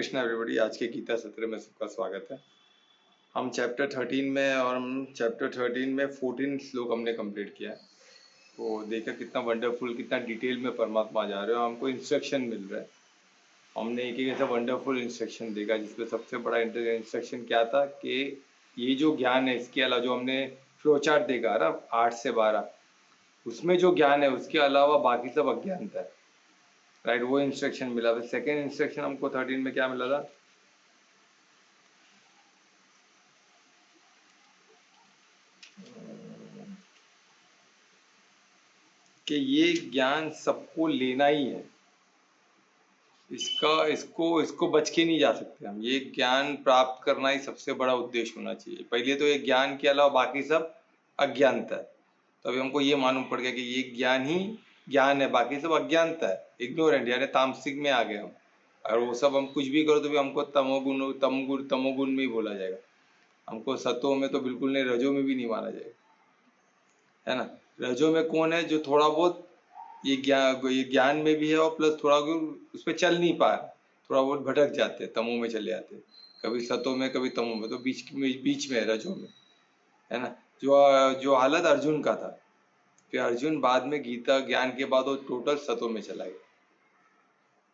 Krishna everybody. आज के गीता सत्र में सबका स्वागत है। हम चैप्टर 13 में और हम चैप्टर 13 में 14 श्लोक हमने कंप्लीट किया है। तो देखा कितना वंडरफुल, कितना डिटेल में परमात्मा जा रहे हो, हमको इंस्ट्रक्शन मिल रहा है। हमने एक ऐसा वंडरफुल इंस्ट्रक्शन देखा जिसमें सबसे बड़ा इंस्ट्रक्शन क्या था कि ये जो ज्ञान है इसके अलावा जो हमने फ्लो चार्ट देखा ना 8 से 12, उसमें जो ज्ञान है उसके अलावा बाकी सब अज्ञानता है। राइट, वो इंस्ट्रक्शन मिला। फिर सेकेंड इंस्ट्रक्शन हमको 13 में क्या मिला था? कि ये ज्ञान सबको लेना ही है, इसका इसको इसको बच के नहीं जा सकते हम। ये ज्ञान प्राप्त करना ही सबसे बड़ा उद्देश्य होना चाहिए। पहले तो ये ज्ञान के अलावा बाकी सब अज्ञानता है। तो अभी हमको ये मालूम पड़ गया कि ये ज्ञान ही ज्ञान है, बाकी सब अज्ञानता है, इग्नोरेंट, यानी तामसिक में आ गए हम। और वो सब हम कुछ भी करो तो भी हमको तमोगुण में ही बोला जाएगा। हमको सतों में तो बिल्कुल नहीं, रजों में भी नहीं माना जाएगा, है ना। रजों में कौन है जो थोड़ा बहुत ये ज्ञान में भी है और प्लस थोड़ा उस पर चल नहीं पा रहा, थोड़ा बहुत भटक जाते हैं, तमो में चले जाते हैं, कभी सतों में कभी तमो में, तो बीच में है, रजों में, है ना। जो हालत अर्जुन का था, फिर अर्जुन बाद में गीता ज्ञान के बाद वो टोटल सतों में चला गया।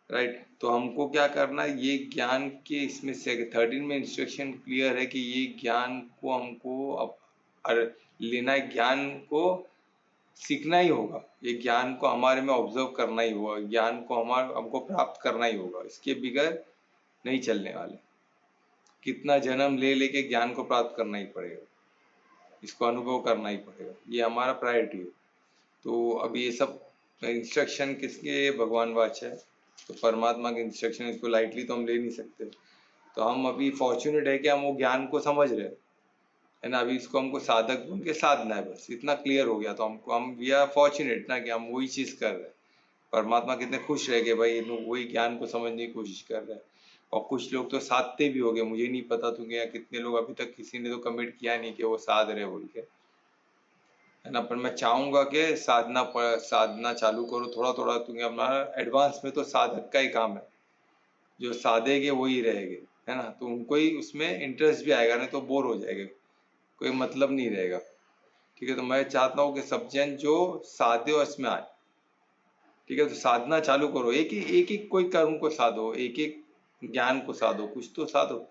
राइट, तो हमको क्या करना है, ये ज्ञान के इसमें से 13 में इंस्ट्रक्शन क्लियर है कि ये ज्ञान को हमको अब लेना है, ज्ञान को सीखना ही होगा, ये ज्ञान को हमारे में ऑब्जर्व करना ही होगा, ज्ञान को हमको प्राप्त करना ही होगा, इसके बगैर नहीं चलने वाले। कितना जन्म ले लेके ज्ञान को प्राप्त करना ही पड़ेगा, इसको अनुभव करना ही पड़ेगा, ये हमारा प्रायोरिटी है। तो अब ये सब इंस्ट्रक्शन किसके? भगवान वाच है। तो परमात्मा के इंस्ट्रक्शन, इसको लाइटली तो हम ले नहीं सकते। तो हम अभी फॉर्चुनेट है कि हम वो ज्ञान को समझ रहे हैं, है ना। अभी इसको हमको साधक बन के साधना है, बस इतना क्लियर हो गया। तो हमको हम वी आर फॉर्चुनेट ना कि हम वही चीज़ कर रहे हैं। परमात्मा कितने खुश रह गए भाई, लोग वही ज्ञान को समझने की कोशिश कर रहे हैं। और कुछ लोग तो साधते भी हो गए, मुझे नहीं पता तुम यहाँ कितने लोग, अभी तक किसी ने तो कमिट किया नहीं कि वो साध रहे बोल के, है ना। पर मैं चाहूँगा कि साधना चालू करो थोड़ा थोड़ा। तुम्हें अपना एडवांस में तो साधक का ही काम है, जो साधेगे वही रहेंगे, है ना। तो उनको ही उसमें इंटरेस्ट भी आएगा, नहीं तो बोर हो जाएगा, कोई मतलब नहीं रहेगा। ठीक है, तो मैं चाहता हूँ कि सब जन जो साधे और इसमें आए। ठीक है, तो साधना चालू करो, एक एक कोई कर्म को साधो, एक एक ज्ञान को साधो, कुछ तो साधो।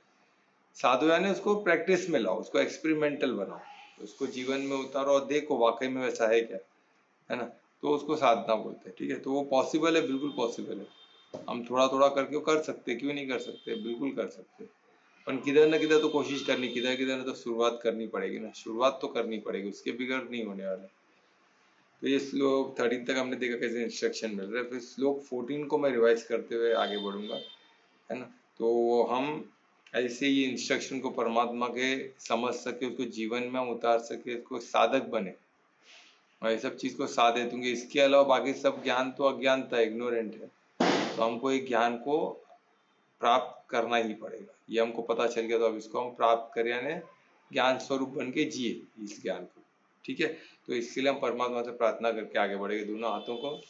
साधो यानी उसको प्रैक्टिस में लाओ, उसको एक्सपेरिमेंटल बनाओ, उसको जीवन में उतारो और देखो वाकई में वैसा है क्या, है ना। तो उसको साधना बोलते हैं। ठीक है, तो वो पॉसिबल है, बिल्कुल पॉसिबल है। हम थोड़ा थोड़ा करके कर सकते, क्यों नहीं कर सकते, बिल्कुल कर सकते। पर किधर ना किधर तो कोशिश करनी, किधर किधर तो शुरुआत करनी पड़ेगी ना, शुरुआत तो करनी पड़ेगी, उसके बगैर नहीं होने वाला। तो ये श्लोक 13 तक हमने देखा कैसे इंस्ट्रक्शन मिल रहा है। फिर श्लोक 14 को मैं रिवाइज करते हुए आगे बढ़ूंगा, है ना। तो हम ऐसे ही इंस्ट्रक्शन को परमात्मा के समझ सके, उसको जीवन में हम उतार सके, उसको साधक बने और ये सब चीज़ को साधे दूंगे। इसके अलावा बाकी सब ज्ञान तो अज्ञानता, इग्नोरेंट है। तो हमको एक ज्ञान को प्राप्त करना ही पड़ेगा, ये हमको पता चल गया। तो अब इसको हम प्राप्त करें, यानी ज्ञान स्वरूप बन के जिए इस ज्ञान को। ठीक है, तो इसके लिए हम परमात्मा से प्रार्थना करके आगे बढ़ेंगे। दोनों हाथों को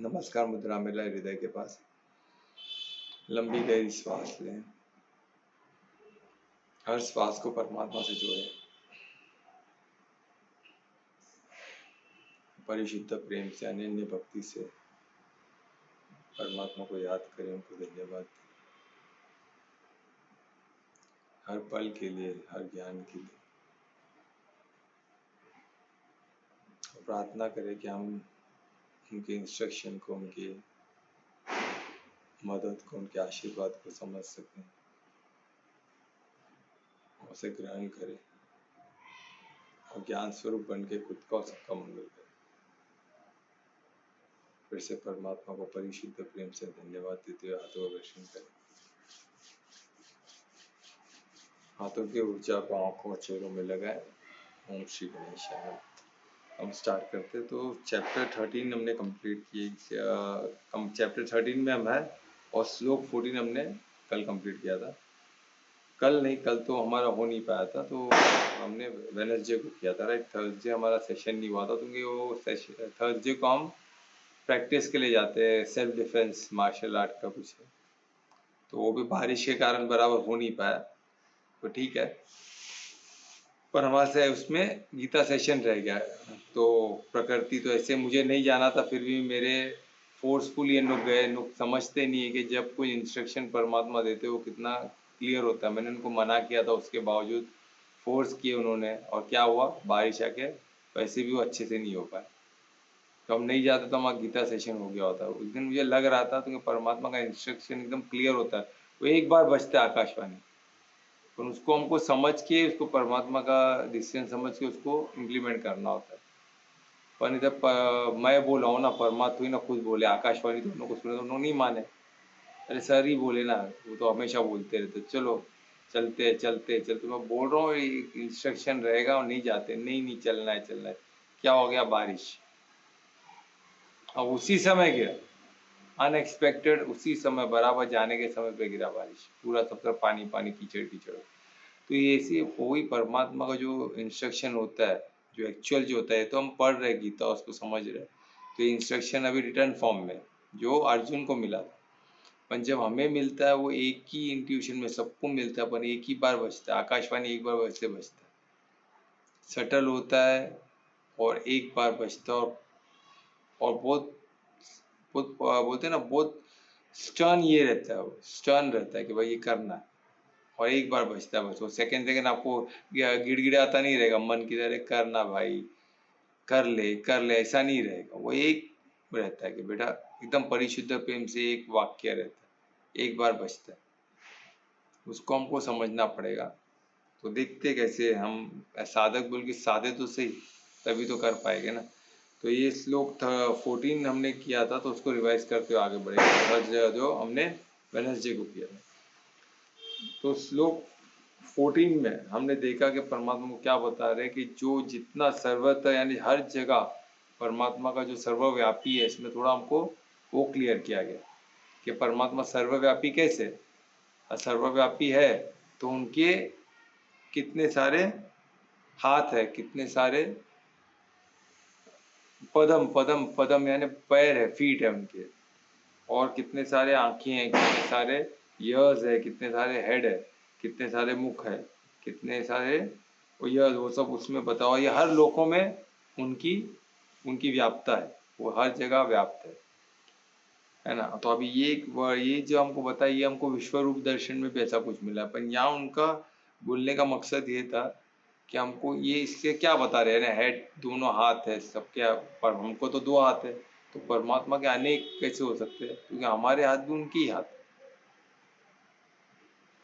नमस्कार मुद्रा में लाए, हृदय के पास लंबी गहरी श्वास लें, हर श्वास को परमात्मा से जोड़ें, परिशुद्ध प्रेम से, अनन्य भक्ति से परमात्मा को याद करें, उनको धन्यवाद दें हर पल के लिए, हर ज्ञान के लिए। प्रार्थना करें कि हम उनके इंस्ट्रक्शन को, उनकी मदद को, उनके आशीर्वाद को समझ सकें, उसे ग्रहण करें और ज्ञान स्वरूप बन के खुद का और सबका मंगल करें। फिर से परमात्मा को परिशुद्ध प्रेम से धन्यवाद देते हुए हाथों का दर्शन करें। हाथों की ऊर्जा को आंखों और चेहरों में लगाएं। ओम श्री गणेशाय। हम स्टार्ट करते, तो चैप्टर 13 हमने कंप्लीट किया। हम चैप्टर 13 में हम है और श्लोक 14 हमने कल कंप्लीट किया था। कल नहीं, कल तो हमारा हो नहीं पाया था, तो हमने वेडनेसडे को किया था। राइट, थर्सडे हमारा सेशन नहीं हुआ था, क्योंकि वो सेशन थर्सडे को हम प्रैक्टिस के लिए जाते हैं, सेल्फ डिफेंस मार्शल आर्ट का कुछ है। तो वो भी बारिश के कारण बराबर हो नहीं पाया, तो ठीक है। पर हमारे से उसमें गीता सेशन रह गया। तो प्रकृति तो ऐसे मुझे नहीं जाना था, फिर भी मेरे फोर्सफुली ये लोग गए। लोग समझते नहीं है कि जब कोई इंस्ट्रक्शन परमात्मा देते वो कितना क्लियर होता है। मैंने उनको मना किया था, उसके बावजूद फोर्स किए उन्होंने, और क्या हुआ, बारिश आके वैसे भी वो अच्छे से नहीं हो पाए। तो हम नहीं जाते तो हमारा गीता सेशन हो गया होता। उस दिन मुझे लग रहा था तो परमात्मा का इंस्ट्रक्शन एकदम क्लियर होता है, वो एक बार बजता है आकाशवाणी, पर उसको हमको समझ के, उसको परमात्मा का डिसीजन समझ के उसको इम्प्लीमेंट करना होता है। पर इधर मैं बोल रहा हूँ ना, परमात्मा ही ना खुद बोले, आकाशवाणी तो उन लोग को सुने तो उन्होंने नहीं माने। अरे सर ही बोले ना, वो तो हमेशा बोलते रहते चलो चलते चलते चलते। मैं बोल रहा हूँ इंस्ट्रक्शन रहेगा और नहीं जाते, नहीं नहीं चलना है चलना है। क्या हो गया, बारिश। अब उसी समय गिरा, अनएक्सपेक्टेड उसी समय, बराबर जाने के समय पे गिरा बारिश, पूरा सब तरफ पानी पानी, कीचड़ कीचड़। तो ये ऐसे वही परमात्मा का जो इंस्ट्रक्शन होता है, जो एक्चुअल जो होता है, तो हम पढ़ रहे गीता, उसको समझ रहे, तो इंस्ट्रक्शन अभी रिटर्न फॉर्म में जो अर्जुन को मिला था, पर जब हमें मिलता है वो एक ही इंट्यूशन में सबको मिलता है, पर एक ही बार बजता है आकाशवाणी, एक बार वैसे बजता है, सटल होता है और एक बार बजता है, और बहुत बहुत बोलते हैं ना, बहुत स्टर्न ये रहता है, वो स्टर्न रहता है कि भाई ये करना है, और एक बार बचता है बस। वो सेकंड सेकंड आपको गिड़गिड़ाता नहीं रहेगा मन की तरह, करना भाई, कर ले, ऐसा नहीं रहेगा। वो एक रहता है कि बेटा एकदम परिशुद्ध प्रेम से एक वाक्य रहता है, एक बार बचता है, उसको हमको समझना पड़ेगा। तो देखते कैसे हम साधक बोल के साधे तो सही, तभी तो कर पाएंगे ना। तो ये श्लोक 14 हमने किया था, तो उसको रिवाइज करते हुए आगे बढ़ेगा, जो हमने वेडनेसडे को किया था। तो श्लोक 14 में हमने देखा कि परमात्मा को क्या बता रहे कि जो जितना सर्वत्र यानी हर जगह परमात्मा का जो सर्वव्यापी है, इसमें थोड़ा हमको वो क्लियर किया गया कि परमात्मा सर्वव्यापी कैसे, सर्वव्यापी है तो उनके कितने सारे हाथ है, कितने सारे पदम पदम पदम यानी पैर है, फीट है उनके, और कितने सारे आंखें हैं, कितने सारे ईयर्स है, कितने सारे हेड है, कितने सारे मुख है, कितने सारे वो सब उसमें बताओ। ये हर लोकों में उनकी उनकी व्याप्तता है, वो हर जगह व्याप्त है ना। तो अभी ये जो हमको बताया, ये हमको विश्व रूप दर्शन में भी ऐसा कुछ मिला, पर यहाँ उनका बोलने का मकसद ये था कि हमको ये इससे क्या बता रहे हैं ना, हेड दोनों हाथ है सबके, पर हमको तो दो हाथ है, तो परमात्मा के अनेक कैसे हो सकते हैं, क्योंकि हमारे हाथ भी उनके ही हाथ।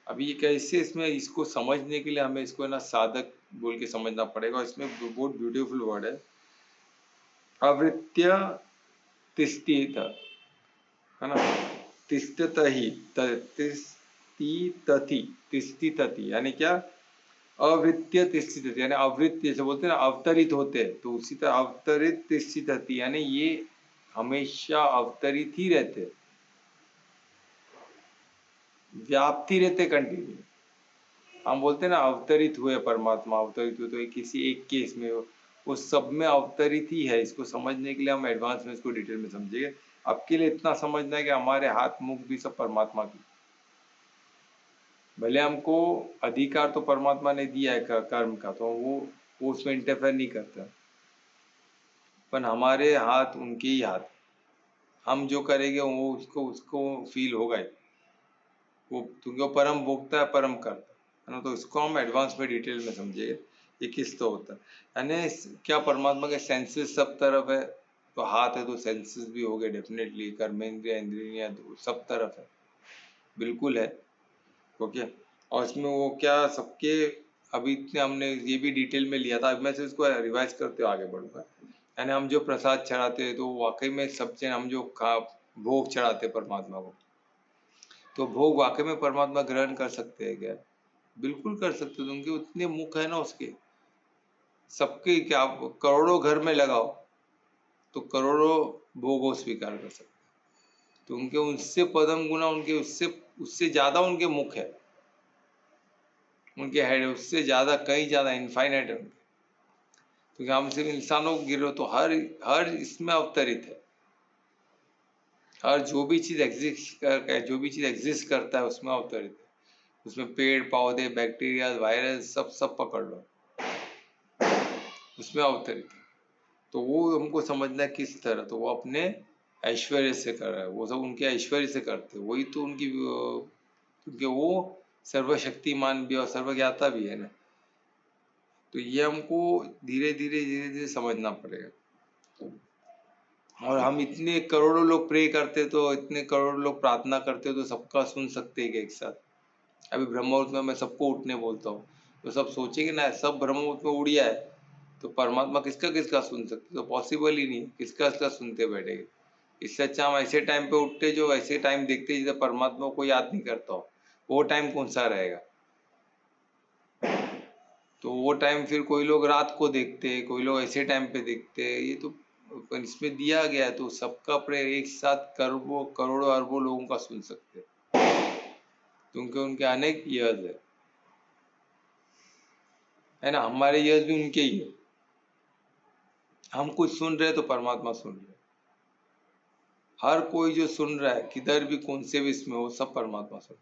अभी ये कैसे, इसमें इसको समझने के लिए हमें इसको ना साधक बोल के समझना पड़ेगा। इसमें बहुत ब्यूटीफुल वर्ड है, अवृत्य तिष्ठित, है ना, तिष्ठत ही, तिष्ठितति, तिष्ठितति यानी क्या, अवृत्य तिष्ठित यानी अवृत्त, जैसे बोलते हैं ना अवतरित होते हैं, तो उसी तरह अवतरित तिष्ठित यानी ये हमेशा अवतरित ही रहते, व्याप्ति रहते कंटिन्यू। हम बोलते हैं ना अवतरित हुए परमात्मा, अवतरित हुए, तो किसी एक केस में वो सब में अवतरित ही है। इसको समझने के लिए हम एडवांस में इसको डिटेल में समझेंगे। आपके लिए इतना समझना है कि हमारे हाथ मुख भी सब परमात्मा की, भले हमको अधिकार तो परमात्मा ने दिया है कर्म का, तो वो उसमें इंटरफेयर नहीं करता, पर हमारे हाथ उनके ही हाथ, हम जो करेंगे वो उसको उसको फील होगा ही, वो क्योंकि वो परम भोगता है, परम करता है ना। तो इसको हम एडवांस में डिटेल में समझेंगे ये किस तो होता है, यानी क्या परमात्मा के सेंसेस सब तरफ है, तो हाथ है तो सेंसेस भी हो गए डेफिनेटली, कर्मेंद्रिय इंद्रिय सब तरफ है, बिल्कुल है। ओके, और इसमें वो क्या सबके, अभी इतने हमने ये भी डिटेल में लिया था, अब मैं से इसको रिवाइज करते हुए आगे बढ़ूंगा। यानी हम जो प्रसाद चढ़ाते हैं, तो वाकई में सब चीज हम जो भोग चढ़ाते परमात्मा को, तो भोग वाकई में परमात्मा ग्रहण कर सकते हैं क्या? बिल्कुल कर सकते हो, उनके उतने मुख है ना उसके, सबके क्या आप करोड़ों घर में लगाओ तो करोड़ों भोग वो स्वीकार कर सकते, तो उनके उससे पदम गुना, उनके उससे उससे ज्यादा उनके मुख है, उनके हेड उससे ज्यादा, कहीं ज्यादा इनफाइनाइट है उनके। तो हम सिर्फ इंसानों को गिर रहे हो तो हर हर इसमें अवतरित है, और जो भी चीज एग्जिस्ट करता है उसमें अवतरित है। उसमें पेड़ पौधे बैक्टीरिया वायरस सब पकड़ लो, उसमें अवतरित है। तो वो हमको समझना है किस तरह, तो वो अपने ऐश्वर्य से कर रहा है, वो सब उनके ऐश्वर्य से करते हैं, वही तो उनकी, क्योंकि वो सर्वशक्तिमान भी और सर्वज्ञाता भी है ना। तो ये हमको धीरे धीरे समझना पड़ेगा। और हम इतने करोड़ों लोग प्रे करते, तो इतने करोड़ों लोग प्रार्थना करते तो सबका सुन सकते हैं एक साथ। अभी ब्रह्म मुहूर्त में मैं सबको उठने बोलता हूँ, तो सब सोचेंगे ना सब ब्रह्म मुहूर्त में उड़ जाए, तो परमात्मा किसका किसका सुन सकते, तो पॉसिबल ही नहीं, किसका किसका सुनते बैठेंगे। इससे अच्छा हम ऐसे टाइम पे उठते जो ऐसे टाइम देखते जिसे परमात्मा को याद नहीं करता हो, वो टाइम कौन सा रहेगा। तो वो टाइम फिर कोई लोग रात को देखते, कोई लोग ऐसे टाइम पे देखते, ये तो इसमें दिया गया है, तो सबका प्रेयर एक साथ करोड़ों करोड़ों अरबों लोगों का सुन सकते, क्योंकि उनके अनेक ईयर्स है ना। हमारे ईयर्स भी उनके ही है। हम कुछ सुन रहे तो परमात्मा सुन रहे, हर कोई जो सुन रहा है किधर भी कौन से भी इसमें हो, सब परमात्मा सुन।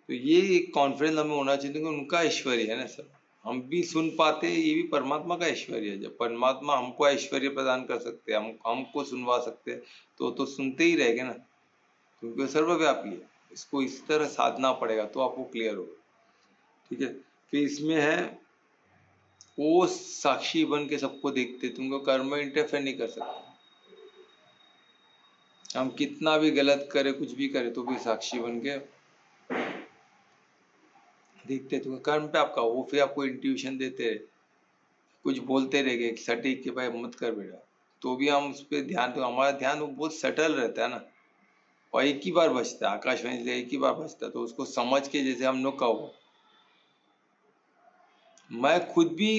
तो ये एक कॉन्फिडेंस हमें होना चाहिए कि उनका ऐश्वर्य है ना सब, हम भी सुन पाते, ये भी परमात्मा का ऐश्वर्य है। जब परमात्मा हमको ऐश्वर्य प्रदान कर सकते हैं, हम हमको सुनवा सकते हैं, तो सुनते ही रहेंगे ना, क्योंकि वो सर्वव्यापी है। इसको इस तरह साधना पड़ेगा तो आपको क्लियर होगा। ठीक है, फिर इसमें है वो साक्षी बन के सबको देखते, तुमको कर्म में इंटरफेयर नहीं कर सकते। हम कितना भी गलत करें कुछ भी करें तो भी साक्षी बन के देखते, तो कर्म पे आपका वो फिर आपको इंट्यूशन देते रहे, कुछ बोलते रहेंगे सटीक कि भाई मत कर बेटा, तो भी हम उस पर ध्यान, तो हमारा ध्यान वो बहुत सटल रहता है ना, और एक ही बार बचता है, आकाशवाणी से एक ही बार बचता है, तो उसको समझ के जैसे हम लोग कहो, मैं खुद भी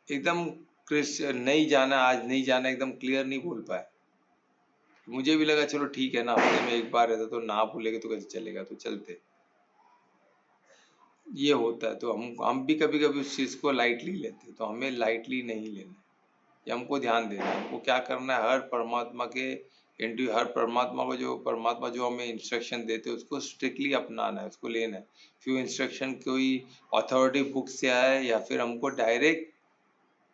एकदम कृष्ण नहीं जाना, आज नहीं जाना, एकदम क्लियर नहीं बोल पाया। मुझे भी लगा चलो ठीक है ना, हफ्ते में एक बार रहता, तो ना भूलेंगे तो कैसे चलेगा, तो चलते, ये होता है। तो हम भी कभी कभी उस चीज को लाइटली लेते, तो हमें लाइटली नहीं लेना, ये हमको ध्यान देना है। हमको क्या करना है, हर परमात्मा के इंटू हर परमात्मा को, जो परमात्मा जो हमें इंस्ट्रक्शन देते हैं उसको स्ट्रिक्टली अपनाना है, उसको लेना है। फिर इंस्ट्रक्शन कोई अथॉरिटी बुक से आए या फिर हमको डायरेक्ट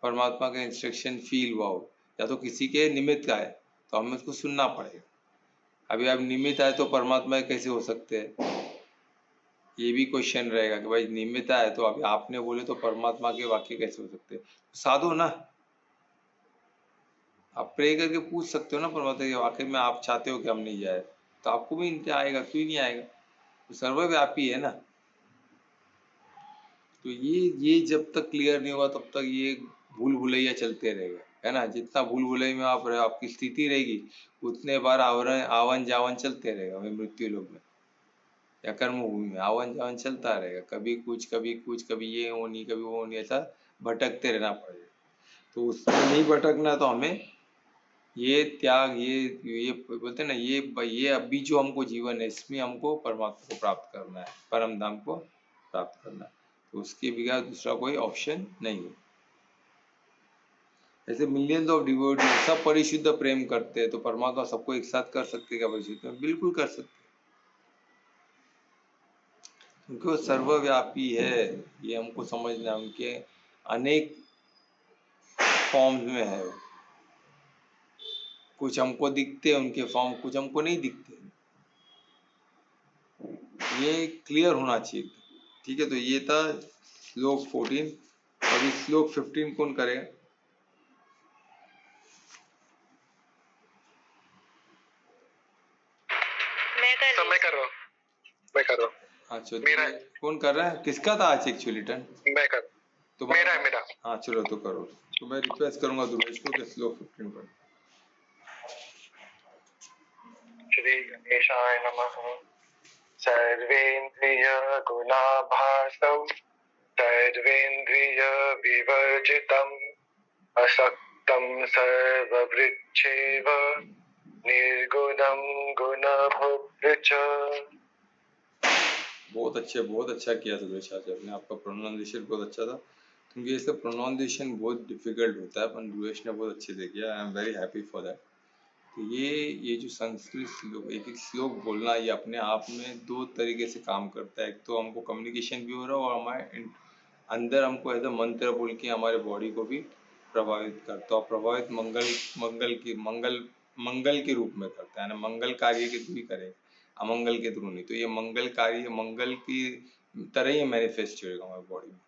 परमात्मा का इंस्ट्रक्शन फील हुआ हो, या तो किसी के निमित्त आए, तो हमें उसको सुनना पड़ेगा। अभी आप निमित्त आए तो परमात्मा कैसे हो सकते हैं, ये भी क्वेश्चन रहेगा कि भाई निमित्त आए तो अभी आपने बोले तो परमात्मा के वाक्य कैसे हो सकते हैं। साधो ना, आप प्रे करके पूछ सकते हो ना परमात्मा के, वाकई में आप चाहते हो कि हम नहीं जाए, तो आपको भी आएगा, क्यों नहीं आएगा, तो सर्वव्यापी है ना। तो ये जब तक क्लियर नहीं होगा तब तक ये भूल भुलैया चलते रहेगा, है ना। जितना भूल भुलैया में आप रहे, आपकी स्थिति रहेगी, उतने बार आवन जावन चलते रहेगा, मृत्यु लोक में या कर्म भूमि में आवन जावन चलता रहेगा, कभी कुछ कभी कुछ, कभी ये हो नहीं कभी वो नहीं, ऐसा भटकते रहना पड़ेगा। तो उसमें नहीं भटकना, तो हमें ये त्याग, ये बोलते हैं ना, ये अभी जो हमको जीवन है इसमें हमको परमात्मा को प्राप्त करना है, परम धाम को प्राप्त करना है, तो उसके बगैर दूसरा कोई ऑप्शन नहीं है। ऐसे मिलियंस ऑफ डिवोटी सब परिशुद्ध प्रेम करते हैं, तो परमात्मा सबको एक साथ कर सकते क्या परिशुद्ध में, बिल्कुल कर सकते, क्योंकि वो सर्वव्यापी है। ये हमको समझना है, उनके अनेक फॉर्म्स में है, कुछ हमको दिखते हैं उनके फॉर्म, कुछ हमको नहीं दिखते, ये क्लियर होना चाहिए। ठीक है, तो ये था श्लोक 14। अभी श्लोक 15 कौन करेगा? मैं कर रहा हूँ। मैं कर रहा हूँ। अच्छा, मेरा कौन कर रहा है? किसका था आज एक्चुअली टर्न? मैं कर तो मेरा हाँ चलो तो करो, तो मैं रिक्वेस्ट करूंगा दुर्गेश को कि श्लोक 15 पर। श्री गणेशाय नमः। सर्वेन्द्रिय गुणाभासौ सर्वेन्द्रिय विवर्जितम् असक्तं सर्ववृक्षेव निर्गुणं गुणभोक्तृ च। बहुत अच्छा किया दुर्गेश आज आपने, आपका प्रोनाउंसिएशन बहुत अच्छा था, क्योंकि इसका प्रोनाउंसिएशन बहुत डिफिकल्ट होता है, पर दुर्गेश ने बहुत अच्छे से किया। I am very happy for that. तो ये जो संस्कृत श्लोक, एक एक श्लोक बोलना, ये अपने आप में दो तरीके से काम करता है। एक तो हमको कम्युनिकेशन भी हो रहा है और हमारे अंदर हमको एज अ मंत्र बोल के हमारे बॉडी को भी प्रभावित करता है, और प्रभावित मंगल के रूप में करता है ना, मंगल कार्य के थ्रू ही करेगा, अमंगल के थ्रू नहीं। तो ये मंगल कार्य मंगल की तरह ही मैनिफेस्ट होगा हमारी बॉडी में,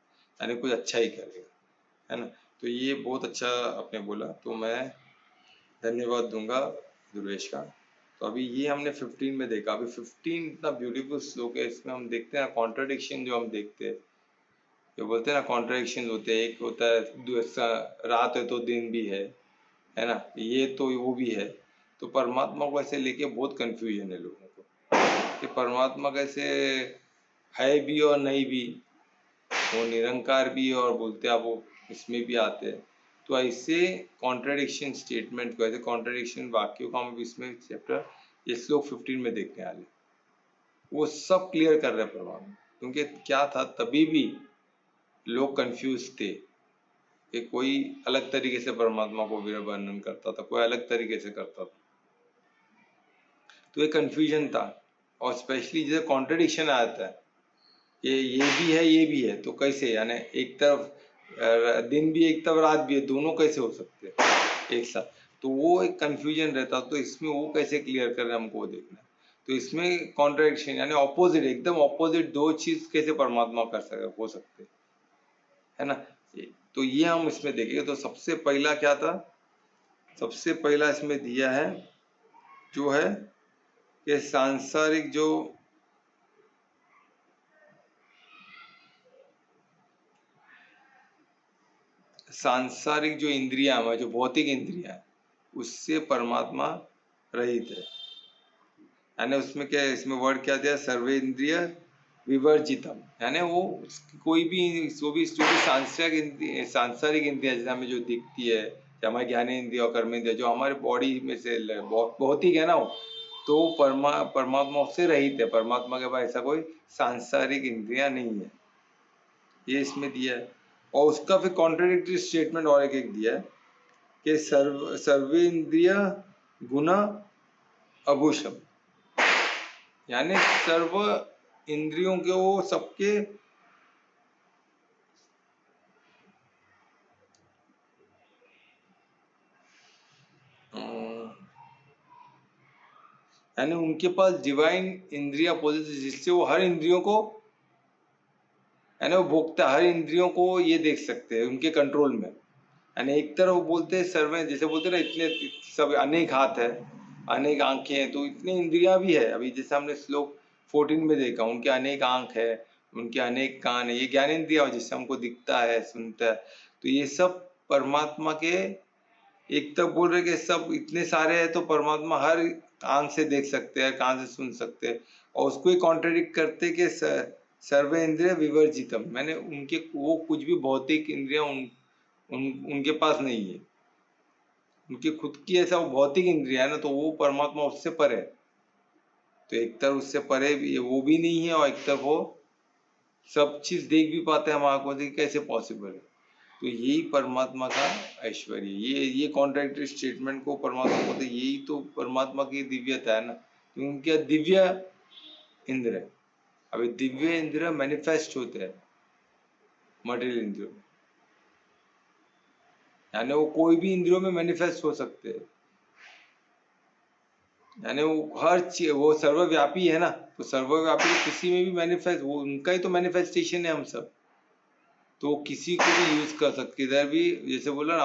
यानी कुछ अच्छा ही करेगा, है ना। तो ये बहुत अच्छा आपने बोला, तो मैं धन्यवाद दूंगा दुर्वेश का। तो अभी ये हमने 15 में देखा। अभी 15 इतना ब्यूटीफुल श्लोक है, इसमें हम देखते हैं कॉन्ट्रडिक्शन जो हम देखते हैं, जो बोलते हैं ना कॉन्ट्रडिक्शन होते हैं। एक होता है रात है तो दिन भी है ना, ये तो वो भी है। तो परमात्मा को ऐसे लेके बहुत कंफ्यूजन है लोगों को कि परमात्मा कैसे है भी और नहीं भी, वो निरंकार भी है और बोलते आप वो इसमें भी आते हैं। तो ऐसे कॉन्ट्रडिक्शन स्टेटमेंट को, ऐसे कॉन्ट्रडिक्शन वाक्यों को हम इसमें चैप्टर ये श्लोक 15 में देखने वाले, वो सब क्लियर कर रहे हैं परमात्मा। क्योंकि क्या था, तभी भी लोग कंफ्यूज थे कि कोई अलग तरीके से परमात्मा को वर्णन करता था, कोई अलग तरीके से करता था, तो ये कंफ्यूजन था। और स्पेशली जैसे कॉन्ट्रडिक्शन आता है, ये भी है ये भी है, तो कैसे, यानी एक तरफ दिन भी एक तरफ रात भी है, दोनों कैसे हो सकते हैं एक साथ, तो वो एक कंफ्यूजन रहता। तो इसमें वो कैसे क्लियर कर रहे हैं हमको देखना है। तो इसमें कॉन्ट्रडिक्शन यानी ऑपोजिट, एकदम ऑपोजिट दो चीज कैसे परमात्मा हो सकते, है ना। तो ये हम इसमें देखेंगे। तो सबसे पहला क्या था, सबसे पहला इसमें दिया है जो है कि सांसारिक जो इंद्रियां है, जो भौतिक इंद्रियां है, उससे परमात्मा रहित है। यानी उसमें क्या है, इसमें वर्ड क्या दिया, सर्वे इंद्रिय विवर्जितम, यानी वो कोई भी सांसारिक इंद्रिया जैसे हमें जो दिखती है, हमारे ज्ञान इंद्रिय और कर्म इंद्रिय जो हमारे बॉडी में से भौतिक है ना, तो परमात्मा से रहित है। परमात्मा के पास ऐसा कोई सांसारिक इंद्रिया नहीं है, ये इसमें दिया है। और उसका फिर कॉन्ट्रडिक्टरी स्टेटमेंट और एक दिया है कि सर्वेंद्रिय गुण अभूषम, यानी सर्व इंद्रियों के वो सबके यानी उनके पास डिवाइन इंद्रिया पॉजिटिव, जिससे वो हर इंद्रियों को, यानी वो भोगता, हर इंद्रियों को ये देख सकते हैं उनके कंट्रोल में। यानी एक तरफ वो बोलते हैं सर्वे, जैसे बोलते हैं ना, इतने सब अनेक हाथ है, अनेक आंखें हैं, तो इतनी इंद्रियां भी है। अभी जैसे हमने श्लोक 14 में देखा, उनके अनेक आंख है, उनके अनेक कान है, ये ज्ञान इंद्रिया जिससे हमको दिखता है, सुनता है। तो ये सब परमात्मा के, एक तक बोल रहे कि सब इतने सारे हैं, तो परमात्मा हर आंख से देख सकते हैं, कान से सुन सकते हैं, और उसको ही कॉन्ट्रडिक्ट करते कि सर्वे इंद्रिय विवर्जितम, मैंने उनके वो कुछ भी भौतिक इंद्रिया उनके पास नहीं है, उनकी खुद की ऐसा वो भौतिक इंद्रिया है ना, तो वो परमात्मा उससे परे है। तो एक तरफ उससे परे भी वो भी नहीं है, और एक तरफ वो सब चीज देख भी पाते हैं हम आंखों से, कैसे पॉसिबल है। तो यही परमात्मा का ऐश्वर्य, ये कॉन्ट्रडिक्टरी स्टेटमेंट को परमात्मा बोलते, यही तो परमात्मा की दिव्यता है ना, क्योंकि दिव्य इंद्र है। अभी दिव्य इंद्र मैनिफेस्ट होते हैं मटेरियल इंद्रियों में, यानी वो कोई भी इंद्रियों में मैनिफेस्ट हो सकते हैं, यानी वो हर चीज, वो सर्वव्यापी है ना, तो सर्वव्यापी किसी में भी मैनिफेस्ट, वो उनका ही तो मैनिफेस्टेशन है हम सब। तो किसी को भी यूज कर सकते, इधर भी जैसे बोला ना,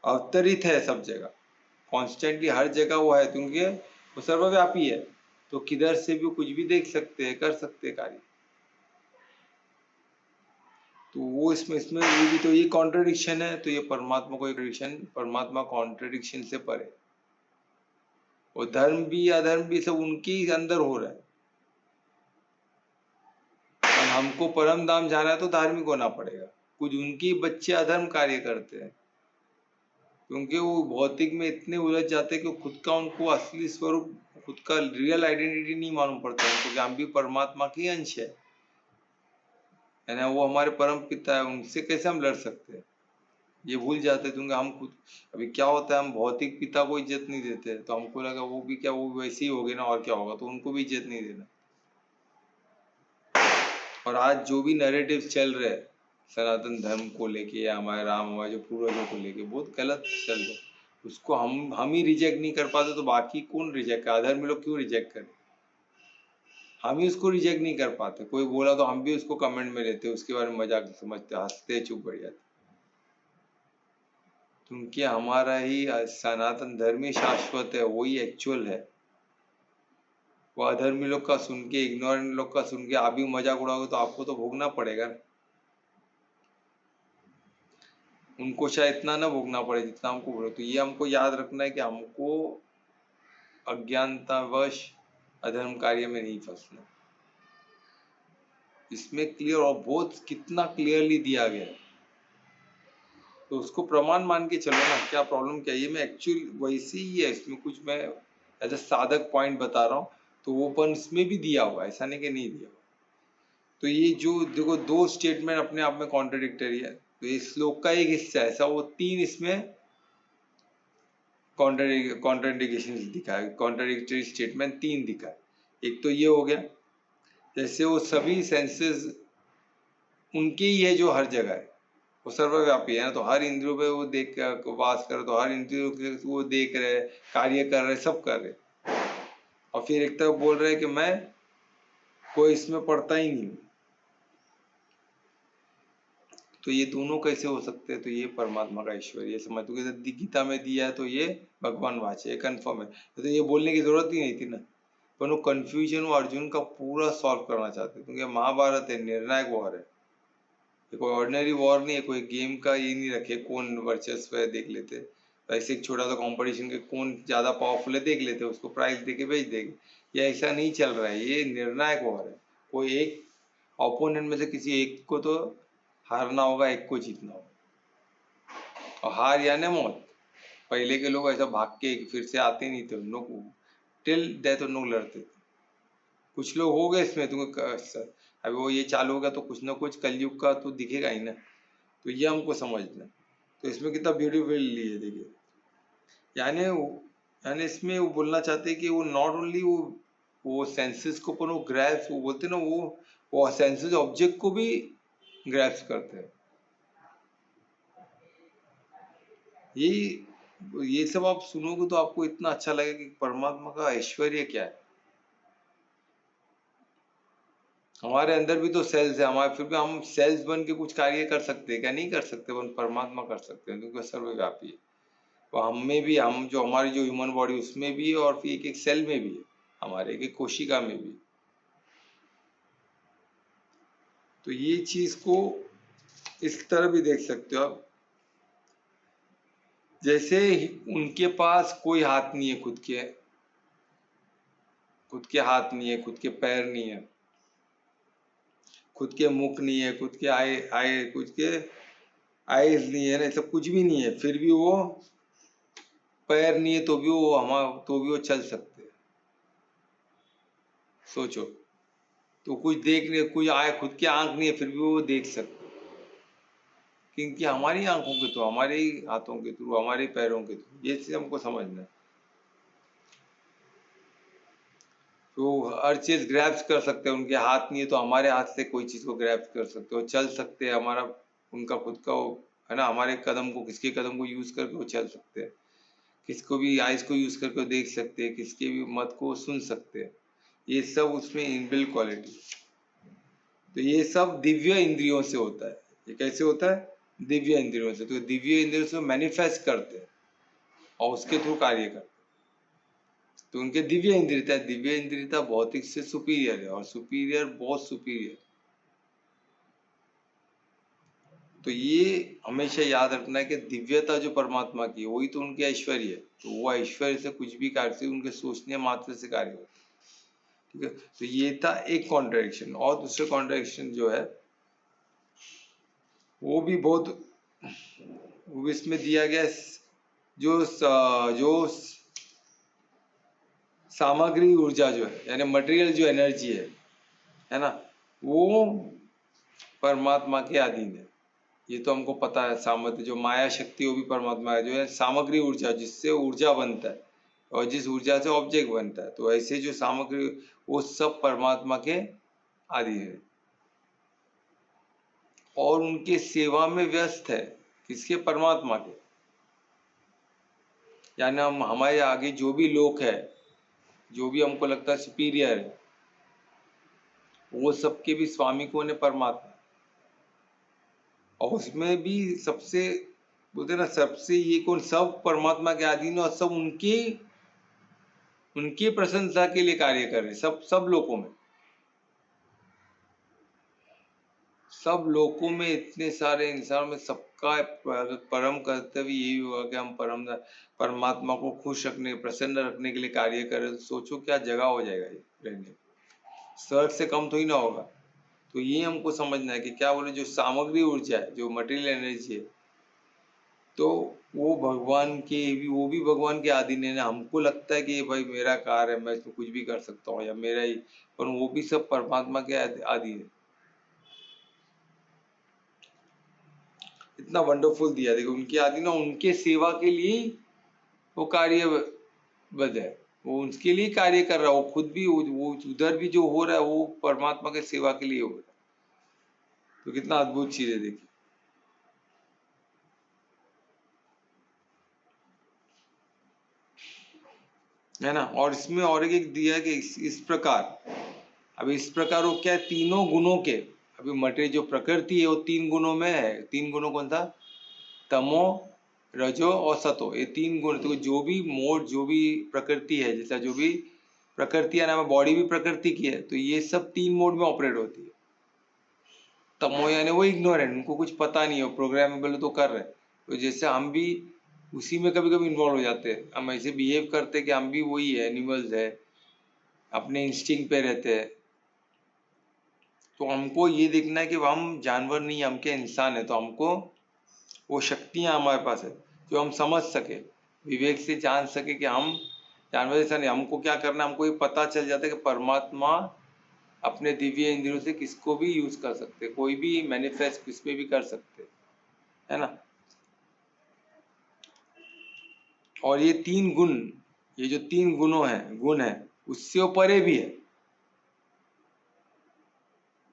अवतरित है सब जगह, कॉन्स्टेंटली हर जगह वो है, क्योंकि वो सर्वव्यापी है। तो किधर से भी कुछ भी देख सकते हैं, कर सकते हैं कार्य। तो वो इसमें ये भी तो ये कॉन्ट्रडिक्शन है, तो ये परमात्मा को एक परमात्मा कॉन्ट्रडिक्शन से परे, और धर्म भी अधर्म भी सब उनके ही अंदर हो रहा है। और हमको परम धाम जाना है तो धार्मिक होना पड़ेगा, कुछ उनके बच्चे अधर्म कार्य करते हैं, क्योंकि वो भौतिक में इतने उलझ जाते हैं कि खुद का उनको असली स्वरूप, खुद का रियल आइडेंटिटी नहीं मालूम पड़ता उनको कि हम भी परमात्मा की अंश है ना, वो हमारे परम पिता है, उनसे कैसे हम लड़ सकते हैं। ये भूल जाते क्योंकि हम खुद, अभी क्या होता है हम भौतिक पिता को इज्जत नहीं देते, तो हमको लगा वो भी क्या, वो वैसे ही हो गए ना, और क्या होगा, तो उनको भी इज्जत नहीं देना। और आज जो भी नैरेटिव चल रहे हैं सनातन धर्म को लेके या हमारे राम, हमारे जो पूर्वजों को लेके, बहुत गलत चल रहे, उसको हम ही रिजेक्ट नहीं कर पाते तो बाकी कौन रिजेक्ट करे? अधर्मी लोग क्यों रिजेक्ट करे? हम ही उसको रिजेक्ट नहीं कर पाते। कोई बोला तो हम भी उसको कमेंट में लेते, उसके बारे में मजाक समझते, हंसते, चुप बैठ जाते, क्योंकि हमारा ही सनातन धर्म ही शाश्वत है, वही एक्चुअल है। वो अधर्मी लोग का सुन के, इग्नोरेंट लोग का सुन के आप भी मजाक उड़ाओगे तो आपको तो भोगना पड़ेगा ना। उनको शायद इतना ना भोगना पड़े जितना हमको भोग। तो ये हमको याद रखना है कि हमको अज्ञानतावश अधर्म कार्य में नहीं फंसना। इसमें क्लियर, और बहुत कितना क्लियरली दिया गया है, तो उसको प्रमाण मान के चलो ना। क्या प्रॉब्लम क्या है? ये मैं एक्चुअल वैसे ही है, इसमें कुछ मैं एज अ साधक पॉइंट बता रहा हूँ, तो वो पन इसमें भी दिया हुआ है, ऐसा नहीं कि नहीं दिया हुआ। तो ये जो देखो दो स्टेटमेंट अपने आप में कॉन्ट्रडिक्टरी है, तो इस श्लोक का एक हिस्सा है ऐसा, वो तीन इसमें कॉन्ट्रडिक्शन दिखा है, कॉन्ट्रडिक्टरी स्टेटमेंट तीन दिखा है। एक तो ये हो गया, जैसे वो सभी सेंसेस उनके ही है जो हर जगह है, वो सर्वव्यापी है ना, तो हर इंद्रियों पे वो देख वास कर, तो हर इंद्रियों के वो देख रहे, कार्य कर रहे, सब कर रहे। और फिर एक तरफ बोल रहे कि मैं कोई इसमें पढ़ता ही नहीं हूँ। तो ये दोनों कैसे हो सकते हैं? तो ये परमात्मा का ऐश्वर्य समझ, तो गीता में दिया है तो ये भगवान वाचे, ये कन्फर्म है, तो ये बोलने की जरूरत ही नहीं थी ना। पर वो कंफ्यूजन वो अर्जुन का पूरा सॉल्व करना चाहते, क्योंकि महाभारत है, निर्णायक वॉर है, ये कोई ऑर्डिनरी वॉर नहीं है, कोई गेम का ये नहीं रखे कौन वर्चस्व है देख लेते, ऐसे एक छोटा सा कंपटीशन के कौन ज्यादा पावरफुल है देख लेते, उसको प्राइज देके भेज देंगे। ये ऐसा नहीं चल रहा है, ये निर्णायक वॉर है। कोई एक ओपोनेंट में से किसी एक को तो हारना होगा, एक को जीतना होगा, और हार यानी मौत। पहले के लोग ऐसा भाग के फिर से आते नहीं थे, उन लोग टिल डेथ उन लोग लड़ते थे। कुछ लोग हो गए इसमें तुमको, अभी वो ये चालू होगा तो कुछ ना कुछ कलयुग का तो दिखेगा ही ना, तो ये हमको समझना। तो इसमें कितना ब्यूटीफुली है देखिए, यानी इसमें वो बोलना चाहते हैं कि वो नॉट ओनली वो सेंसेस को, पर वो ग्रैप्स, वो बोलते हैं ना, वो सेंसेस ऑब्जेक्ट को भी ग्रैप्स करते हैं। ये सब आप सुनोगे तो आपको इतना अच्छा लगेगा कि परमात्मा का ऐश्वर्य क्या है। हमारे अंदर भी तो सेल्स है हमारे, फिर भी हम सेल्स बन के कुछ कार्य कर सकते हैं क्या? नहीं कर सकते, पर परमात्मा कर सकते हैं, क्योंकि सर्वव्यापी है। तो हम में भी, हम जो हमारी जो ह्यूमन बॉडी उसमें भी है, और फिर एक एक सेल में भी है, हमारे एक एक कोशिका में भी। तो ये चीज को इस तरह भी देख सकते हो आप, जैसे उनके पास कोई हाथ नहीं है, खुद के हाथ नहीं है, खुद के पैर नहीं है, खुद के मुख नहीं है, खुद के खुद के आईज नहीं है ना, सब कुछ भी नहीं है, फिर भी वो पैर नहीं है तो भी वो चल सकते हैं। सोचो, तो कुछ देख नहीं, कुछ खुद की आंख नहीं है, फिर भी वो देख सकते, क्योंकि हमारी आंखों के थ्रू, हमारे ही हाथों के थ्रू, हमारे पैरों के थ्रू, ये चीज हमको समझना है। तो हर चीज ग्रैब्स कर सकते हैं, उनके हाथ नहीं है तो हमारे हाथ से कोई चीज को ग्रैब्स कर सकते हो, चल सकते हैं, हमारा उनका खुद का है ना, हमारे कदम को, किसके कदम को यूज करके वो चल सकते हैं, किसको भी आइज को यूज करके वो देख सकते हैं, किसके भी मत को सुन सकते हैं। ये सब उसमें इनबिल्ट क्वालिटी। तो ये सब दिव्य इंद्रियों से होता है। ये कैसे होता है? दिव्य इंद्रियों से। तो दिव्य इंद्रियों से मैनिफेस्ट करते हैं और उसके थ्रू कार्य करते हैं। तो उनके दिव्य इंद्रियता भौतिक से सुपीरियर है, और सुपीरियर, बहुत सुपीरियर। तो ये हमेशा याद रखना है कि दिव्यता जो परमात्मा की है वही तो उनके ऐश्वर्य है। तो वो ऐश्वर्य से कुछ भी कार्य से, उनके सोचने मात्र से कार्य होता है। ठीक है, तो ये था एक कॉन्ट्रडिक्शन। और दूसरे कॉन्ट्रडिक्शन जो है वो भी बहुत, वो भी इसमें दिया गया, जो सामग्री ऊर्जा जो है, यानी मटेरियल जो एनर्जी है ना, वो परमात्मा के अधीन है। ये तो हमको पता है। सामर्थ्य जो माया शक्ति वो भी परमात्मा है, जो है सामग्री ऊर्जा, जिससे ऊर्जा बनता है और जिस ऊर्जा से ऑब्जेक्ट बनता है। तो ऐसे जो सामग्री वो सब परमात्मा के आदि है और उनके सेवा में व्यस्त है। किसके? परमात्मा के। यानी हम हमारे आगे जो भी लोग है, जो भी हमको लगता है सुपीरियर है, वो सबके भी स्वामी कौन है? परमात्मा। और उसमें भी सबसे बोलते ना, सबसे ये कौन? सब परमात्मा के अधीन और सब उनके उनकी प्रशंसा के लिए कार्य कर रहे हैं। सब लोगों में, सब लोगों में इतने सारे इंसान में सबका परम कर्तव्य यही हुआ कि हम परमात्मा को खुश रखने, प्रसन्न रखने के लिए कार्य करें। तो सोचो क्या जगह हो जाएगा ये रहने। स्वर्ग से कम तो ही ना होगा। तो ये हमको समझना है कि क्या बोले, जो सामग्री ऊर्जा है, जो मटेरियल एनर्जी है, तो वो भगवान के भी, वो भी भगवान के अधीन है ना। हमको लगता है कि भाई मेरा कार है, मैं इसमें कुछ भी कर सकता हूँ या मेरा ही, पर वो भी सब परमात्मा के अधीन है। इतना वंडरफुल दिया, देखो उनके आदि ना, उनके सेवा के लिए वो कार्यबद्ध है। वो उसके लिए कार्य कर रहा है। वो खुद भी, वो उधर भी जो हो रहा है वो परमात्मा के सेवा के लिए हो रहा है। तो कितना अद्भुत चीज है, देखिए। है ना। और इसमें और एक दिया है कि इस प्रकार, अब इस प्रकार वो क्या है? तीनों गुणों के, अभी मटेरियल जो प्रकृति है वो 3 गुणों में है। 3 गुणों कौन था? तमो, रजो और सतो। ये 3 गुण। तो जो भी मोड, जो भी प्रकृति है, जैसा जो भी प्रकृति है ना, बॉडी भी प्रकृति की है, तो ये सब 3 मोड में ऑपरेट होती है। तमो यानी वो इग्नोरेंट, उनको कुछ पता नहीं है, प्रोग्रामेबल तो कर रहे हैं। तो जैसे हम भी उसी में कभी कभी इन्वॉल्व हो जाते हैं, हम ऐसे बिहेव करते हैं कि हम भी वही है, एनिमल्स है, अपने इंस्टिंक्ट पे रहते हैं। तो हमको ये देखना है कि हम जानवर नहीं, हम क्या इंसान है। तो हमको वो शक्तियाँ हमारे पास है जो हम समझ सके, विवेक से जान सके कि हम जानवर जैसा नहीं। हमको क्या करना है? हमको ये पता चल जाता है कि परमात्मा अपने दिव्य इंद्रियों से किसको भी यूज कर सकते, कोई भी मैनिफेस्ट किस पे भी कर सकते, है ना। और ये 3 गुण, ये जो 3 गुण है, उससे वो परे भी है।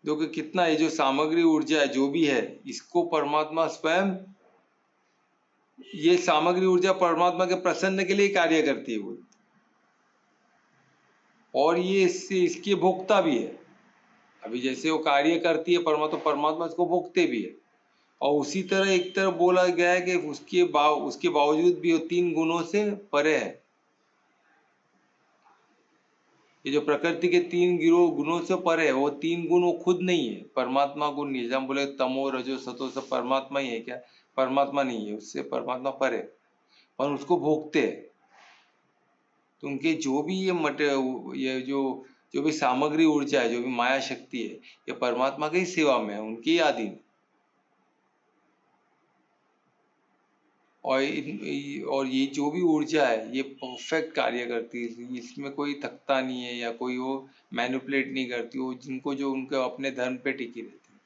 जो कि कितना, ये जो सामग्री ऊर्जा है जो भी है, इसको परमात्मा स्वयं, ये सामग्री ऊर्जा परमात्मा के प्रसन्न के लिए कार्य करती है वो। और ये इससे इसके भोक्ता भी है। अभी जैसे वो कार्य करती है परमात्मा, तो परमात्मा इसको भोगते भी है। और उसी तरह एक तरह बोला गया है कि उसके बावजूद भी वो 3 गुणों से परे है। ये जो प्रकृति के 3 गुणों से परे है, वो 3 गुण वो खुद नहीं है, परमात्मा गुण नहीं है। जब हम बोले तमो रजो सतो सब परमात्मा ही है क्या? परमात्मा नहीं है, उससे परमात्मा परे, और उसको भोगते हैं। तो उनके जो भी ये जो भी सामग्री ऊर्जा है, जो भी माया शक्ति है, ये परमात्मा की सेवा में है, उनकी अधीन। और ये जो भी ऊर्जा है ये परफेक्ट कार्य करती है। इसमें कोई थकता नहीं है या कोई वो मैनिपुलेट नहीं करती। वो जिनको जो उनके अपने धर्म पे टिकी रहती है।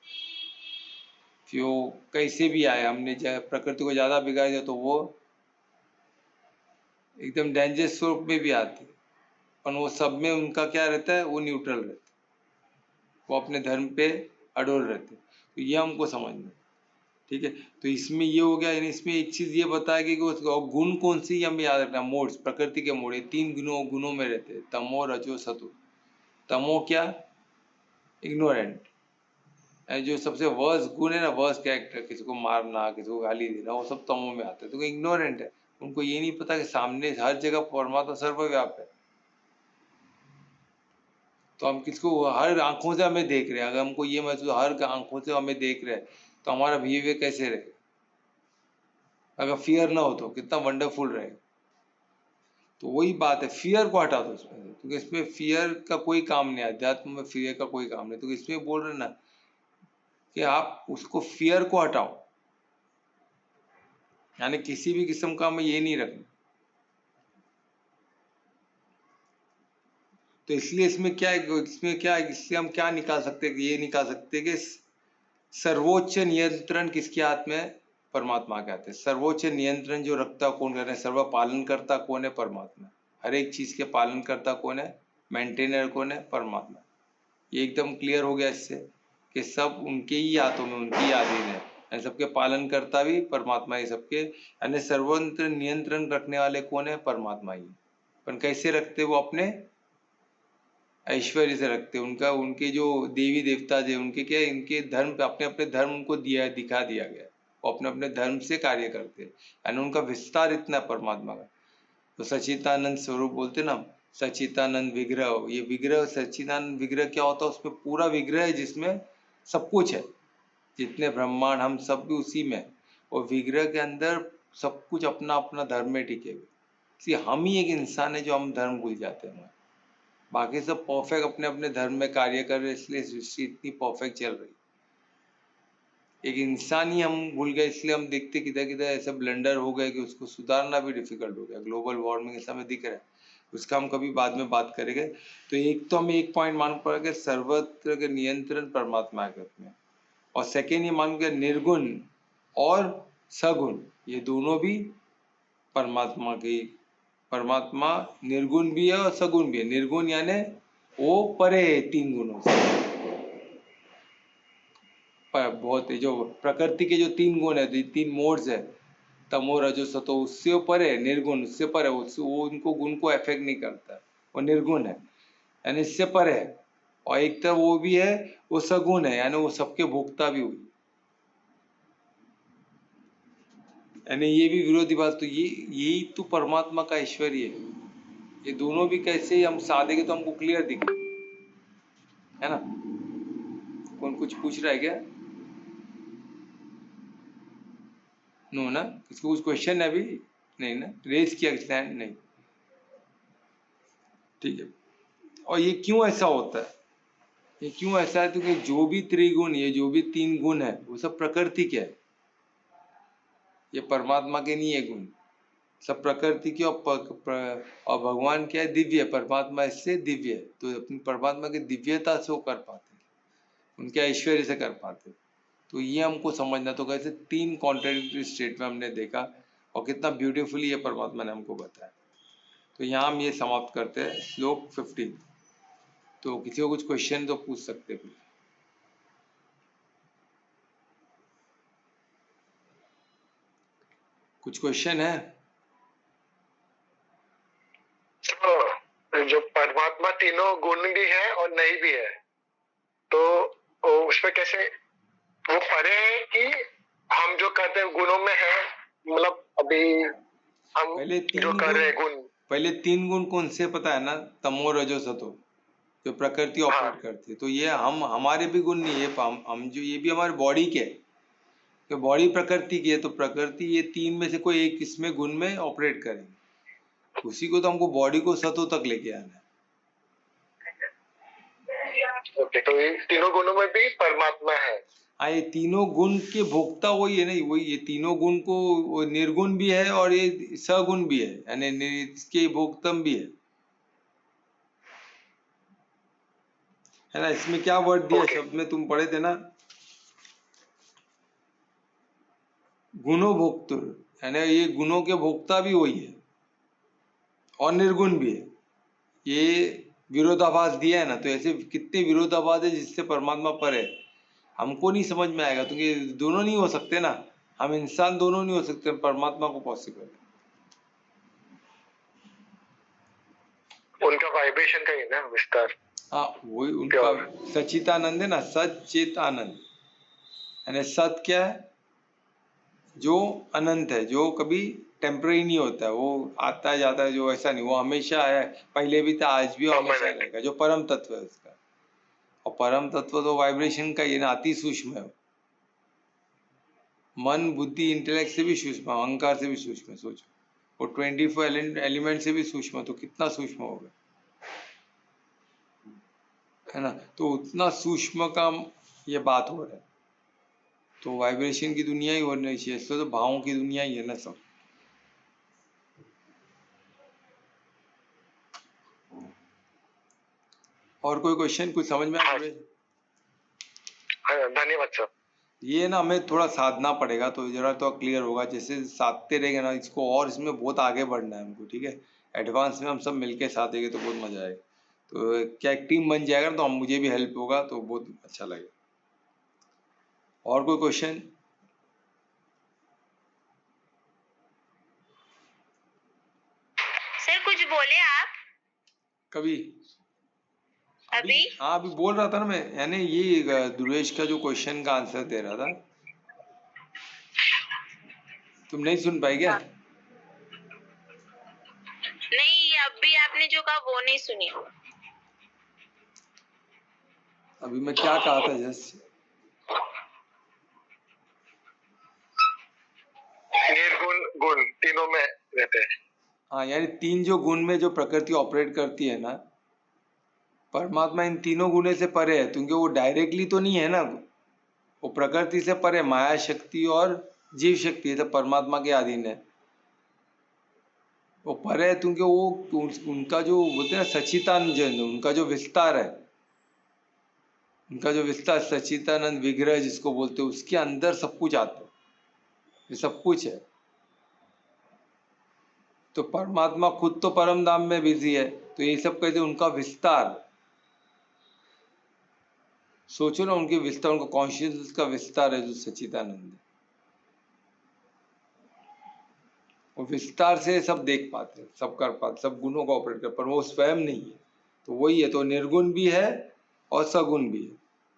फिर वो कैसे भी आए, हमने प्रकृति को ज़्यादा बिगाड़ दिया तो वो एकदम डेंजरस स्वरूप में भी आती है। पर वो सब में उनका क्या रहता है? वो न्यूट्रल रहता है, वो अपने धर्म पे अडोल रहते। तो ये हमको समझना है, ठीक है। तो इसमें ये हो गया, यानी इसमें एक चीज ये बताया कि गुण कौन सी हमें याद रखना। मोड्स, प्रकृति के मोड, ये 3 गुणों में रहते हैं, तमो रजो सतो। तमो क्या? इग्नोरेंट। जो सबसे वर्स्ट गुण है ना, वर्स्ट कैरेक्टर, किसी को मारना, किसी को गाली देना, वो सब तमो में आता है। तो इग्नोरेंट है, उनको ये नहीं पता कि सामने हर जगह परमात्मा सर्वव्याप है। तो हम किसको हर आंखों से हमें देख रहे हैं, अगर हमको ये महसूस हर आंखों से हमें देख रहे हैं, तो हमारा बिहेवियर कैसे रहेगा? अगर फियर ना हो तो कितना वंडरफुल रहेगा। तो वही बात है, फियर को हटा दो इसमें से, क्योंकि इसमें फियर का कोई काम नहीं, अध्यात्म में फियर का कोई काम नहीं। तो इसमें बोल रहे ना कि आप उसको, फियर को हटाओ, यानी किसी भी किस्म का हमें ये नहीं रखना। तो इसलिए इसमें क्या है, इससे हम क्या निकाल सकते हैं? ये निकाल सकते हैं कि सर्वोच्च नियंत्रण किसके हाथ में है? परमात्मा के हाथ है। सर्वोच्च नियंत्रण जो रखता कौन कर रहे हैं? सर्व पालन करता कौन है? परमात्मा। हर एक चीज के पालन करता कौन है? मेंटेनर कौन है? परमात्मा। ये एकदम क्लियर हो गया इससे कि सब उनके ही हाथों में, उनकी ही अधीन है। यानी सबके पालन करता भी परमात्मा ही, सबके यानी सर्वत्र नियंत्रण रखने वाले कौन है? परमात्मा ही। पर कैसे रखते वो? अपने ऐश्वर्य से रखते। उनका, उनके जो देवी देवता थे उनके क्या, इनके धर्म पे, अपने अपने धर्म उनको दिया, दिखा दिया गया। वो अपने अपने धर्म से कार्य करते, यानी उनका विस्तार इतना परमात्मा का। तो सच्चिदानंद स्वरूप बोलते ना, सच्चिदानंद विग्रह। ये विग्रह, सच्चिदानंद विग्रह क्या होता है? उसमें पूरा विग्रह है जिसमें सब कुछ है, जितने ब्रह्मांड हम सब भी उसी में। और विग्रह के अंदर सब कुछ अपना अपना धर्म में टिके हुए। हम ही एक इंसान है जो हम धर्म भूल जाते हैं। बाकी सब परफेक्ट अपने अपने धर्म में कार्य कर रहे, इसलिए सृष्टि इतनी परफेक्ट चल रही। एक इंसान ही हम भूल गए, इसलिए हम देखते किधर किधर ऐसे ब्लंडर हो गए कि उसको सुधारना भी डिफिकल्ट हो गया। ग्लोबल वार्मिंग ऐसा में दिख रहा है, उसका हम कभी बाद में बात करेंगे। तो एक तो हमें एक पॉइंट मालूम पड़ा कि सर्वत्र के नियंत्रण परमात्मा के हाथ में, और सेकेंड ये मालूम गया निर्गुण और सगुण ये दोनों भी परमात्मा की। परमात्मा निर्गुण भी है और सगुण भी है। निर्गुण यानी वो परे है तीन गुणों से। बहुत जो प्रकृति के जो तीन गुण है, तीन मोड्स है, तमो रजो सतो, उससे ऊपर है निर्गुण, उससे पर है। वो उनको गुण को अफेक्ट नहीं करता, वो निर्गुण है यानी इससे पर है। और एक तरह वो भी है, वो सगुण है यानी वो सबके भोक्ता भी हुई, यानी ये भी विरोधी बात। तो ये यही तो परमात्मा का ऐश्वर्य है। ये दोनों भी कैसे हम साधेंगे तो हमको क्लियर दिखे, है ना। कौन कुछ पूछ रहा है क्या? नो ना, किसको कुछ क्वेश्चन है अभी? नहीं ना, रेज किया स्टैंड नहीं, ठीक है। और ये क्यों ऐसा होता है? ये क्यों ऐसा है? क्योंकि जो भी त्रिगुण, ये जो भी तीन गुण है वो सब प्रकृति के है, ये परमात्मा के नहीं है गुण। सब प्रकृति की। और भगवान क्या है? दिव्य। परमात्मा इससे दिव्य है, तो अपनी परमात्मा की दिव्यता से वो कर पाते, उनके ऐश्वर्य से कर पाते। तो ये हमको समझना। तो कैसे तीन कॉन्ट्रेडिक्टरी स्टेट में हमने देखा, और कितना ब्यूटीफुली ये परमात्मा ने हमको बताया। तो यहाँ हम ये समाप्त करते हैं श्लोक 15। तो किसी को कुछ क्वेश्चन तो पूछ सकते हैं। कुछ क्वेश्चन है? तो जो परमात्मा तीनों गुण भी है और नहीं भी है, तो उसमें कैसे वो परे है कि हम जो करते हैं गुणों में है? मतलब अभी हम पहले जो तीन कर गुण, रहे हैं गुण, पहले तीन गुण कौन से पता है ना? तमो रजो सतो, जो प्रकृति ऑपरेट करती है। तो ये हम, हमारे भी गुण नहीं है, हम जो, ये भी हमारे बॉडी के, तो बॉडी प्रकृति की है। तो प्रकृति ये तीन में से कोई एक इसमें गुण में ऑपरेट करेंगे, उसी को तो हमको बॉडी को सतो तक लेके आना है। ओके, तो ये तीनों गुणों में भी परमात्मा है। हाँ, ये तीनों गुण के भोक्ता वही है नहीं, वही ये तीनों गुण को, वो निर्गुण भी है और ये सगुण भी है, यानी इसके भोक्तम भी है ना। इसमें क्या वर्ड दिया शब्द में, तुम पढ़े थे ना, गुणों भोक्तुर, यानी ये गुणों के भोक्ता भी वही है और निर्गुण भी है। ये विरोधाभास दिया है ना, तो ऐसे कितने विरोधाभास है जिससे परमात्मा पर है, हमको नहीं समझ में आएगा। क्योंकि दोनों नहीं हो सकते ना, हम इंसान दोनों नहीं हो सकते, परमात्मा को पॉसिबल है। उनका वाइब्रेशन का ही ना विस्तार। हाँ, वही उनका सच्चिदानंद है ना, सचित आनंद। यानी सत क्या है? जो अनंत है, जो कभी टेम्पररी नहीं होता है, वो आता है जाता है, जो ऐसा नहीं, वो हमेशा है, पहले भी था, आज भी हमेशा रहेगा, जो परम तत्व है उसका। और परम तत्व तो वाइब्रेशन का ये ना, अति सूक्ष्म है। मन बुद्धि इंटेलेक्ट से भी सूक्ष्म, अहंकार से भी सूक्ष्म है। सोचो, वो 24 एलिमेंट से भी सूक्ष्म, तो कितना सूक्ष्म होगा, है ना। तो उतना सूक्ष्म का ये बात हो रहा है। तो वाइब्रेशन की दुनिया ही होनी चाहिए, इससे तो भावों की दुनिया ही है ना सब। और कोई क्वेश्चन कुछ समझ में आ रहा है? धन्यवाद सर। ये ना हमें थोड़ा साधना पड़ेगा तो जरा तो क्लियर होगा। जैसे साधते रहेंगे ना इसको, और इसमें बहुत आगे बढ़ना है हमको, ठीक है। एडवांस में हम सब मिलके साधेंगे तो बहुत मजा आएगा। तो क्या एक टीम बन जाएगा ना, तो हम मुझे भी हेल्प होगा तो बहुत अच्छा लगेगा। और कोई क्वेश्चन? सर कुछ बोले आप कभी अभी? हाँ अभी बोल रहा था ना मैं, यानी ये ध्रुवेश का जो क्वेश्चन का आंसर दे रहा था, तुम नहीं सुन पाई क्या? नहीं, अभी आपने जो कहा वो नहीं सुनी। अभी मैं क्या कहा था जस्ट? निर्गुण गुण तीनों में रहते हैं। हाँ, यानी तीन जो गुण में जो प्रकृति ऑपरेट करती है ना, परमात्मा इन तीनों गुणे से परे है, क्योंकि वो डायरेक्टली तो नहीं है ना, वो प्रकृति से परे, माया शक्ति और जीव शक्ति है, तो परमात्मा के अधीन है। वो परे है क्योंकि वो उनका जो बोलते हैं ना सच्चिदानंद, उनका जो विस्तार है, उनका जो विस्तार सच्चिदानंद विग्रह जिसको बोलते हैं, उसके अंदर सब कुछ आता है, ये सब कुछ है। तो परमात्मा खुद तो परम धाम में बिजी है, तो ये सब कहते हैं उनका विस्तार। सोचो ना, उनके विस्तार, उनका कॉन्शियसनेस का विस्तार है जो सच्चिदानंद है। वो विस्तार से सब देख पाते हैं, सब कर पाते, सब गुणों का ऑपरेट कर, पर वो स्वयं नहीं है। तो वही है, तो निर्गुण भी है और सगुण भी है।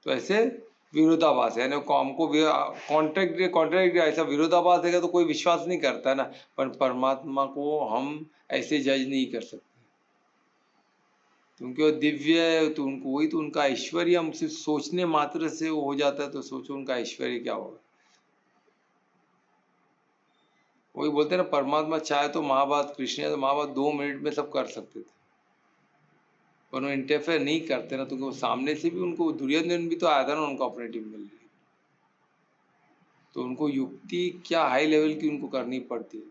तो ऐसे विरोधाभास है, यानी हमको कॉन्ट्रैक्ट ऐसा विरोधाभास देगा तो कोई विश्वास नहीं करता ना। पर परमात्मा को हम ऐसे जज नहीं कर सकते, क्योंकि वो दिव्य है। तो उनको वही तो उनका ऐश्वर्य, हम सिर्फ सोचने मात्र से वो हो जाता है, तो सोचो उनका ऐश्वर्य क्या होगा। वही बोलते हैं ना, परमात्मा चाहे तो महाभारत, कृष्ण है तो महाभारत 2 मिनट में सब कर सकते थे, पर वो इंटरफेयर नहीं करते ना, तो वो सामने से भी उनको दुर्योधन भी तो आया था ना, उनको अपनी टीम मिल रही, तो उनको युक्ति क्या हाई लेवल की उनको करनी पड़ती है,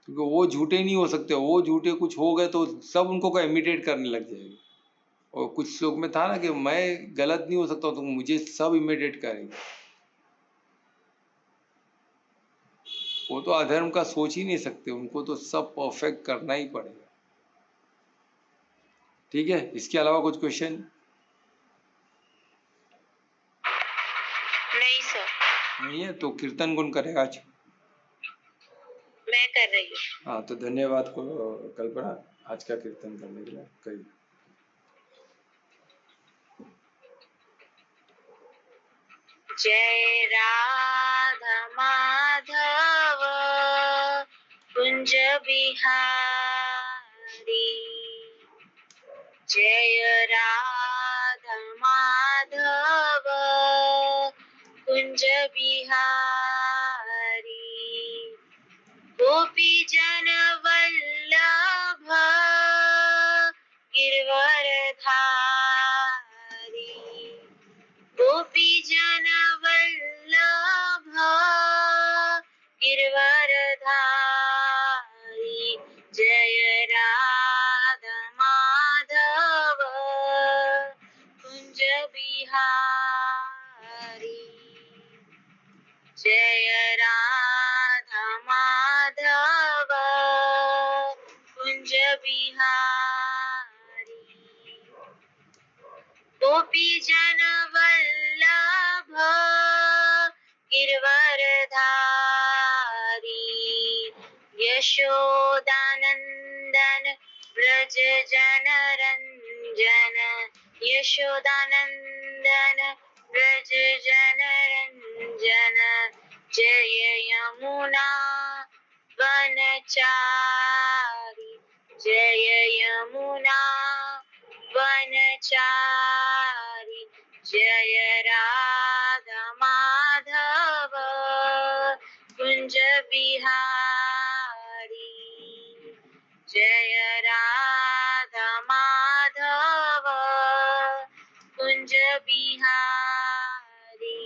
क्योंकि वो झूठे नहीं हो सकते। वो झूठे कुछ हो गए तो सब उनको इमिटेट करने लग जाएंगे। और कुछ श्लोक में था ना कि मैं गलत नहीं हो सकता तो मुझे सब इमिटेट करेंगे। वो तो अधर्म का सोच ही नहीं सकते, उनको तो सब परफेक्ट करना ही पड़ेगा। ठीक है, इसके अलावा कुछ क्वेश्चन? नहीं सर। नहीं है तो कीर्तन कौन करेगा आज? मैं कर रही हूँ। हाँ तो धन्यवाद कल्पना आज का कीर्तन करने के लिए। करिए। जय राधा माधव कुंज बिहारी, जय राधा माधव कुंज बिहारी, गोपी जन वल्लभ गिरवरधारी, गोपी जन वल्लभ गिरवरधारी, जय राधा माधव कुंज बिहारी, जय राधा माधव कुंज बिहारी, गोपी जन वल्लभ गिरवरधारी, यशोदानंदन ब्रज जन रंजन, यशोदानंदन ब्रज जन रंजन, जय यमुना वनचारी, जय यमुना वनचारी, जय राधा माधव कुंज बिहारी, जय राधा माधव कुंज बिहारी,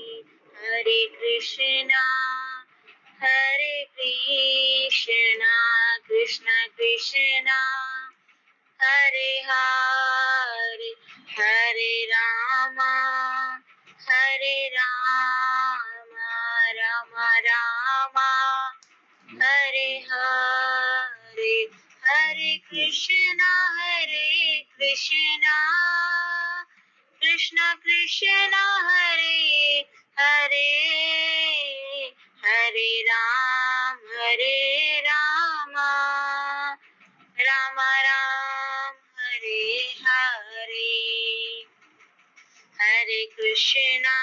हरे कृष्णा कृष्ण कृष्णा हरे हरे, हरे रामा हरे हरे हरे कृष्णा कृष्ण कृष्ण हरे हरे हरे राम राम राम हरे हरे हरे कृष्णा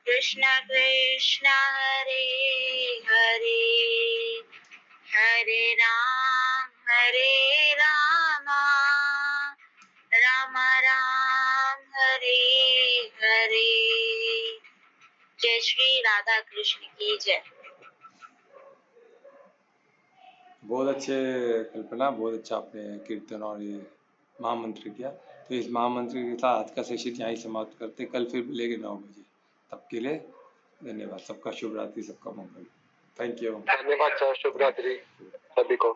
कृष्ण कृष्ण हरे हरे हरे राम राम राम हरे हरे। जय श्री राधा कृष्ण की जय। बहुत अच्छे कल्पना, बहुत अच्छा आपने कीर्तन और ये महामंत्र किया। तो इस महामंत्र के साथ आज का सेशन यहाँ ही समाप्त करते, कल फिर मिलेंगे 9 बजे। तब के लिए धन्यवाद। सबका शुभ रात्रि, सबका मंगल। Thank you. धन्यवाद सर, शुभ रात्रि सभी को।